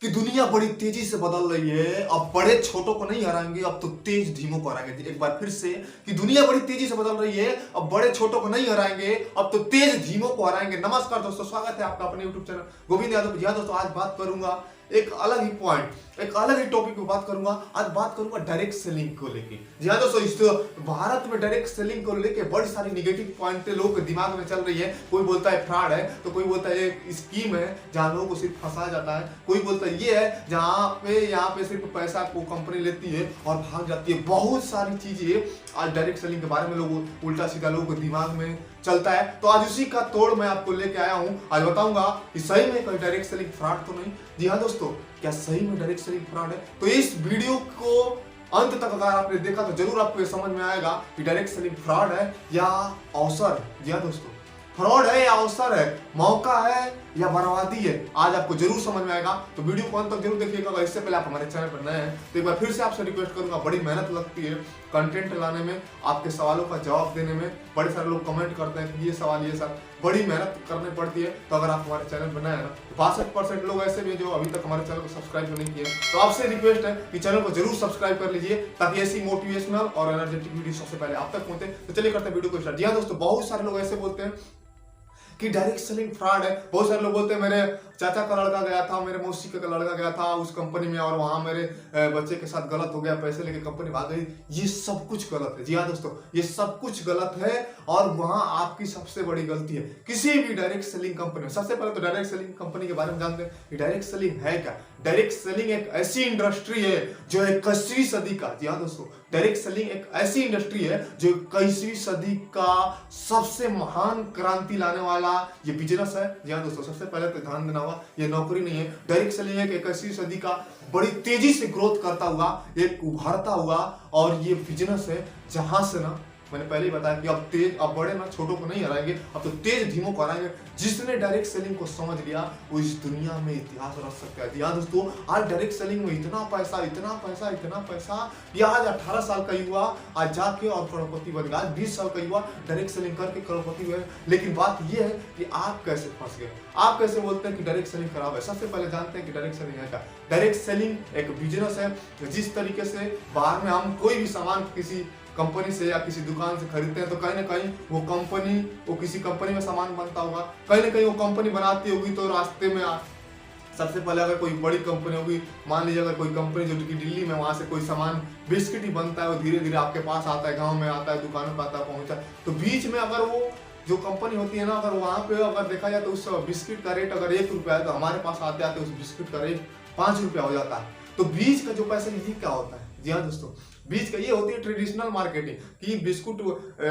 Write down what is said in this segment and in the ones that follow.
कि दुनिया बड़ी तेजी से बदल रही है। अब बड़े छोटों को नहीं हराएंगे, अब तो तेज धीमों को हराएंगे। एक बार फिर से कि दुनिया बड़ी तेजी से बदल रही है, अब बड़े छोटों को नहीं हराएंगे, अब तो तेज धीमों को हराएंगे। नमस्कार दोस्तों, स्वागत है आपका अपने YouTube चैनल गोविंद यादव। जी हाँ दोस्तों, आज बात करूंगा एक अलग ही पॉइंट, एक अलग ही टॉपिक पे बात करूंगा। आज बात करूंगा डायरेक्ट सेलिंग को लेके। जी हाँ दोस्तों, इस भारत में डायरेक्ट सेलिंग को लेके बड़ी सारी निगेटिव पॉइंट लोगों के दिमाग में चल रही है। कोई बोलता है फ्रॉड है, तो कोई बोलता है ये स्कीम है जहां लोगों को सिर्फ फंसाया जाता है। कोई बोलता है ये है जहां यहाँ पे सिर्फ पैसा को कंपनी लेती है और भाग जाती है। बहुत सारी चीजें आज डायरेक्ट सेलिंग के बारे में लोग उल्टा सीधा लोगों के दिमाग में चलता है। तो आज उसी का तोड़ मैं आपको लेके आया हूं। आज बताऊंगा कि सही में कोई डायरेक्ट सेलिंग फ्रॉड तो नहीं। जी हाँ दोस्तों, क्या सही में डायरेक्ट सेलिंग फ्रॉड है? तो इस वीडियो को अंत तक अगर आपने देखा तो जरूर आपको ये समझ में आएगा कि डायरेक्ट सेलिंग फ्रॉड है या अवसर। जी हाँ दोस्तों, फ्रॉड है या अवसर है, मौका है या बर्बादी है, आज आपको जरूर समझ में आएगा। तो वीडियो को अंत तक जरूर देखिएगा। अगर इससे पहले आप हमारे चैनल पर नए हैं तो एक बार फिर से आपसे रिक्वेस्ट करूंगा, बड़ी मेहनत लगती है कंटेंट लाने में, आपके सवालों का जवाब देने में। बड़े सारे लोग कमेंट करते हैं कि ये सवाल ये सब, बड़ी मेहनत करनी पड़ती है। तो अगर आप हमारे चैनल पर नए हैं ना, 62% लोग ऐसे भी जो अभी तक हमारे चैनल को सब्सक्राइब नहीं किए, तो आपसे रिक्वेस्ट है कि चैनल को जरूर सब्सक्राइब कर लीजिए ताकि ऐसी मोटिवेशनल और एनर्जेटिक वीडियो सबसे पहले आप तक पहुंचे। तो चलिए करते हैं वीडियो को स्टार्ट। जी हाँ दोस्तों, बहुत सारे लोग ऐसे बोलते हैं कि डायरेक्ट सेलिंग फ्रॉड है। बहुत सारे लोग बोलते हैं मेरे चाचा का लड़का गया था, मेरे मौसी का लड़का गया था उस कंपनी में और वहां मेरे बच्चे के साथ गलत हो गया, पैसे लेके कंपनी भाग गई। ये सब कुछ गलत है। जी हाँ दोस्तों, ये सब कुछ गलत है और वहां आपकी सबसे बड़ी गलती है किसी भी डायरेक्ट सेलिंग कंपनी में। सबसे पहले तो डायरेक्ट सेलिंग कंपनी के बारे में जानते हैं कि डायरेक्ट सेलिंग है क्या। डायरेक्ट सेलिंग एक ऐसी इंडस्ट्री है जो 21वीं सदी का, जी हाँ दोस्तों, डायरेक्ट सेलिंग एक ऐसी इंडस्ट्री है जो 21वीं सदी का सबसे महान क्रांति लाने वाला ये बिजनेस है। जी हाँ दोस्तों, सबसे पहले तो ध्यान देना होगा, ये नौकरी नहीं है। डायरेक्ट सेलिंग एक 21वीं सदी का बड़ी तेजी से ग्रोथ करता हुआ, एक उभरता हुआ और ये बिजनेस है जहां से ना, मैंने पहले ही बताया कि अब बड़े ना छोटों को नहीं हराएंगे, अब तो तेज धीमों को हराएंगे। जिसने डायरेक्ट सेलिंग को समझ लिया वो इस दुनिया में इतिहास रच सकता है। जी हाँ दोस्तों, आज डायरेक्ट सेलिंग में इतना पैसा, इतना पैसा, इतना पैसा, ये आज 18 साल का युवा आज जाके और करोड़पति बन गया। आज 20 साल का युवा डायरेक्ट सेलिंग करके करोड़पति हुए। लेकिन बात ये है कि आप कैसे फंस गए, आप कैसे बोलते हैं कि डायरेक्ट सेलिंग खराब है। सबसे पहले जानते हैं कि डायरेक्ट सेलिंग है क्या। डायरेक्ट सेलिंग एक बिजनेस है। जिस तरीके से बाहर में हम कोई भी सामान किसी कंपनी से या किसी दुकान से खरीदते हैं तो कहीं ना कहीं वो किसी कंपनी में सामान बनता होगा, कहीं ना कहीं वो कंपनी बनाती होगी। तो रास्ते में सबसे पहले अगर कोई बड़ी कंपनी होगी, मान लीजिए अगर कोई कंपनी जो कि दिल्ली में, वहां से कोई सामान बिस्किट ही बनता है, वो धीरे धीरे आपके पास आता है, गाँव में आता है, दुकानों पर आता है, पहुंचा। तो बीच में अगर वो जो कंपनी होती है ना, अगर वहां पे अगर देखा जाए तो उस बिस्किट का रेट अगर 1 रुपया है तो हमारे पास आते आते उस बिस्किट का रेट 5 रुपया हो जाता है। तो बीच का जो पैसा ये क्या होता है। जी हाँ दोस्तों, बीच का ये होती है ट्रेडिशनल मार्केटिंग कि बिस्कुट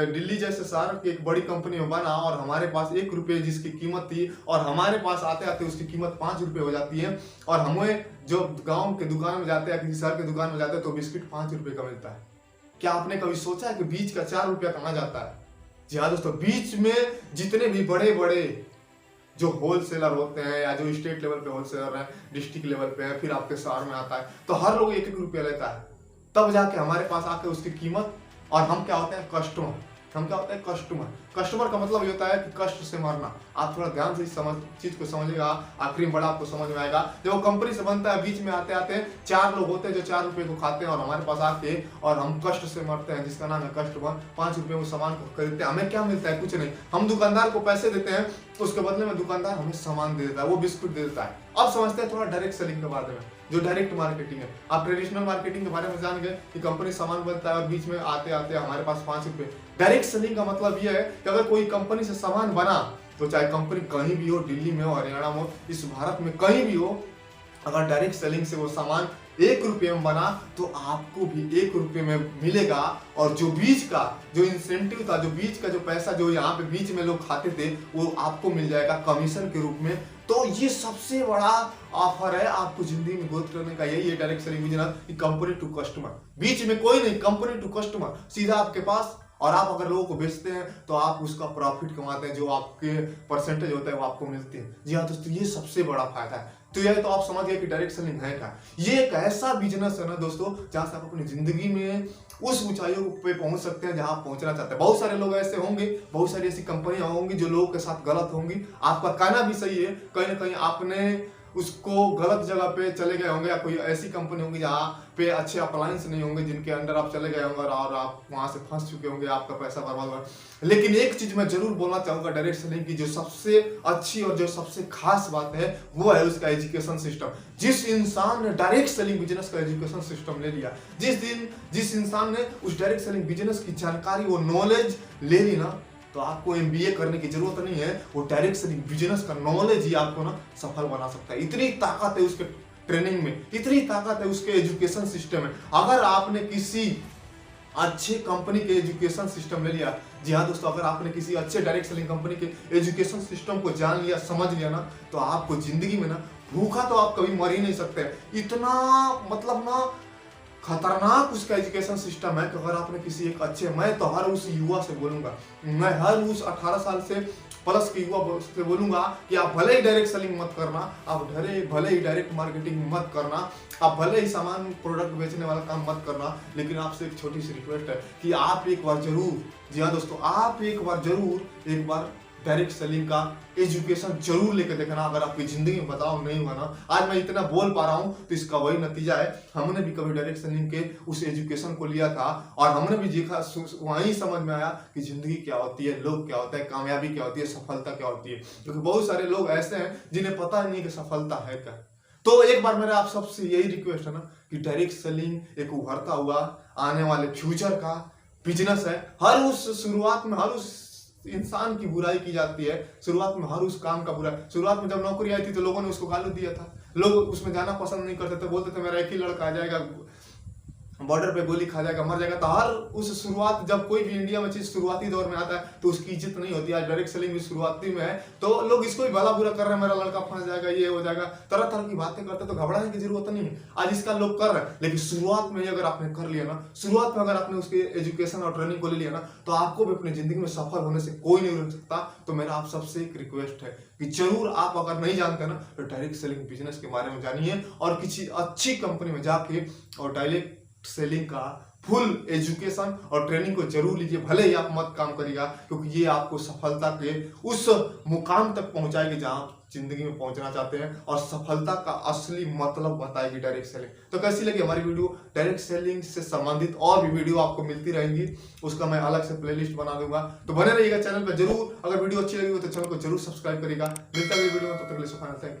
दिल्ली जैसे शहर की एक बड़ी कंपनी में बना और हमारे पास 1 रुपये जिसकी कीमत थी और हमारे पास आते आते उसकी कीमत 5 रुपये हो जाती है। और हमें जो गांव के दुकान में जाते हैं, किसी शहर के दुकान में जाते हैं तो बिस्किट 5 रुपये का मिलता है। क्या आपने कभी सोचा है कि बीच का 4 रुपया कहाँ जाता है? जी हाँ दोस्तों, बीच में जितने भी बड़े बड़े जो होलसेलर होते हैं या जो स्टेट लेवल पे होलसेलर है, डिस्ट्रिक्ट लेवल पे है, फिर आपके शहर में आता है, तो हर लोग 1-1 रुपया लेता है। तब जाके हमारे पास आके उसकी कीमत, और हम क्या होते हैं, कस्टमर। हम क्या होते हैं, कस्टमर। कस्टमर का मतलब ये होता है कि कष्ट से मरना। आप थोड़ा ध्यान से इस चीज को समझिएगा, आखिरी में बड़ा आपको समझ में आएगा। जब वो कंपनी से बनता है, बीच में आते आते 4 लोग होते हैं जो 4 रुपए को खाते हैं और हमारे पास आके और हम कष्ट से मरते हैं, जिसका नाम है कस्टमर। 5 रुपए में सामान को खरीदते हैं। हमें क्या मिलता है, कुछ नहीं। हम दुकानदार को पैसे देते हैं, उसके बदले में दुकानदार हमें सामान दे देता है, वो बिस्कुट दे देता है। अब समझते हैं थोड़ा डायरेक्ट सेलिंग के बारे में, जो डायरेक्ट मार्केटिंग है। आप ट्रेडिशनल मार्केटिंग के बारे में जान गए कि कंपनी सामान बनता है और बीच में आते आते हमारे पास 5 रुपए। डायरेक्ट सेलिंग का मतलब यह है कि अगर कोई कंपनी से सामान बना, तो चाहे कंपनी कहीं भी हो, दिल्ली में हो, हरियाणा में हो, इस भारत में कहीं भी हो, अगर डायरेक्ट सेलिंग से वो सामान 1 रुपये में बना तो आपको भी 1 रुपये में मिलेगा। और जो बीच का जो इंसेंटिव था, जो बीच का जो पैसा जो यहाँ पे बीच में लोग खाते थे, वो आपको मिल जाएगा कमीशन के रूप में। तो ये सबसे बड़ा ऑफर है आपको जिंदगी में ग्रोथ करने का। यही है डायरेक्ट सेलिंग बिजनेस कि कंपनी टू कस्टमर, बीच में कोई नहीं, कंपनी टू कस्टमर, सीधा आपके पास। और आप अगर लोगों को बेचते हैं तो आप उसका प्रॉफिट कमाते हैं, जो आपके परसेंटेज होता है वो आपको मिलते हैं। जी हाँ दोस्तों, ये सबसे बड़ा फायदा है। तो यह तो आप समझ गए कि डायरेक्ट सेलिंग है क्या। ये एक ऐसा बिजनेस है ना दोस्तों, जहां से आप अपनी जिंदगी में उस ऊंचाइयों पे पहुंच सकते हैं जहां आप पहुंचना चाहते हैं। बहुत सारे लोग ऐसे होंगे, बहुत सारी ऐसी कंपनियां होंगी जो लोगों के साथ गलत होंगी। आपका कहना भी सही है, कहीं ना कहीं आपने उसको गलत जगह पे चले गए होंगे, या कोई ऐसी कंपनी होंगी जहाँ पे अच्छे अप्लायंस नहीं होंगे जिनके अंडर आप चले गए होंगे और आप वहां से फंस चुके होंगे, आपका पैसा बर्बाद हुआ। लेकिन एक चीज मैं जरूर बोलना चाहूंगा डायरेक्ट सेलिंग की, जो सबसे अच्छी और जो सबसे खास बात है वो है उसका एजुकेशन सिस्टम। जिस इंसान ने डायरेक्ट सेलिंग बिजनेस का एजुकेशन सिस्टम ले लिया, जिस इंसान ने उस डायरेक्ट सेलिंग बिजनेस की जानकारी, वो नॉलेज ले ली ना, तो आपको एमबीए करने की जरूरत नहीं है। वो डायरेक्ट सेलिंग बिजनेस का नॉलेज ही आपको ना सफल बना सकता है। इतनी ताकत है उसके ट्रेनिंग में, इतनी ताकत है उसके एजुकेशन सिस्टम में। अगर आपने किसी अच्छे कंपनी के एजुकेशन सिस्टम ले लिया, जी हाँ दोस्तों, अगर आपने किसी अच्छे डायरेक्ट सेलिंग कंपनी के एजुकेशन सिस्टम को जान लिया, समझ लिया ना, तो आपको जिंदगी में ना भूखा तो आप कभी मर ही नहीं सकते। इतना मतलब ना खतरनाक उसका एजुकेशन सिस्टम है कि अगर आपने किसी एक अच्छे, मैं तो हर उस युवा से बोलूंगा, मैं हर उस 18 साल से प्लस के युवा से बोलूंगा कि आप भले ही डायरेक्ट सेलिंग मत करना, आप भले ही डायरेक्ट मार्केटिंग मत करना, आप भले ही सामान प्रोडक्ट बेचने वाला काम मत करना, लेकिन आपसे एक छोटी सी रिक्वेस्ट है कि आप एक बार जरूर, जी हाँ दोस्तों, आप एक बार डायरेक्ट सेलिंग का एजुकेशन जरूर लेकर देखना। अगर आपकी जिंदगी में बदलाव नहीं हुआ ना, आज मैं इतना बोल पा रहा हूं तो इसका वही नतीजा है। हमने भी कभी डायरेक्ट सेलिंग के उस एजुकेशन को लिया था और हमने भी देखा, वहीं समझ में आया कि जिंदगी क्या होती है, लोग क्या होता है, कामयाबी क्या होती है, सफलता क्या होती है। क्योंकि बहुत सारे लोग ऐसे हैं जिन्हें पता नहीं कि सफलता है क्या। तो एक बार मेरा आप सबसे यही रिक्वेस्ट है ना कि डायरेक्ट सेलिंग एक उभरता हुआ आने वाले फ्यूचर का बिजनेस है। हर उस शुरुआत में हर उस इंसान की बुराई की जाती है, शुरुआत में हर उस काम का बुरा। शुरुआत में जब नौकरी आई थी तो लोगों ने उसको गाली दिया था, लोग उसमें जाना पसंद नहीं करते थे, बोलते थे मेरा एक ही लड़का आ जाएगा, बॉर्डर पे गोली खा जाएगा, मर जाएगा। तो हर उस शुरुआत, जब कोई भी इंडिया में चीज शुरुआती दौर में आता है तो उसकी इज्जत नहीं होती। आज डायरेक्ट सेलिंग भी शुरुआती में है तो लोग इसको भी भला बुरा कर रहे हैं, मेरा लड़का फंस जाएगा, ये हो जाएगा, तरह तरह की बातें करते, तो घबराने की जरूरत नहीं है। आज इसका लोग कर रहे हैं, लेकिन शुरुआत में अगर आपने कर लिया ना, शुरुआत में अगर आपने उसके एजुकेशन और ट्रेनिंग को ले लिया ना, तो आपको भी अपनी जिंदगी में सफल होने से कोई नहीं रोक सकता। तो मेरा आप सबसे एक रिक्वेस्ट है कि जरूर आप अगर नहीं जानते ना तो डायरेक्ट सेलिंग बिजनेस के बारे में जानिए और किसी अच्छी कंपनी में जाके और डायरेक्ट सेलिंग का फुल एजुकेशन और ट्रेनिंग को जरूर लीजिए। भले ही आप मत काम करिएगा, क्योंकि ये आपको सफलता के उस मुकाम तक पहुंचाएगी जहां आप जिंदगी में पहुंचना चाहते हैं और सफलता का असली मतलब बताएगी डायरेक्ट सेलिंग। तो कैसी लगी हमारी वीडियो? डायरेक्ट सेलिंग से संबंधित और भी वीडियो आपको मिलती रहेंगी, उसका मैं अलग से प्लेलिस्ट बना दूंगा। तो बने रहिएगा चैनल पर जरूर। अगर वीडियो अच्छी लगी हो तो चैनल को जरूर सब्सक्राइब करिएगा। मिलता है वीडियो में, तब तक के लिए थैंक यू।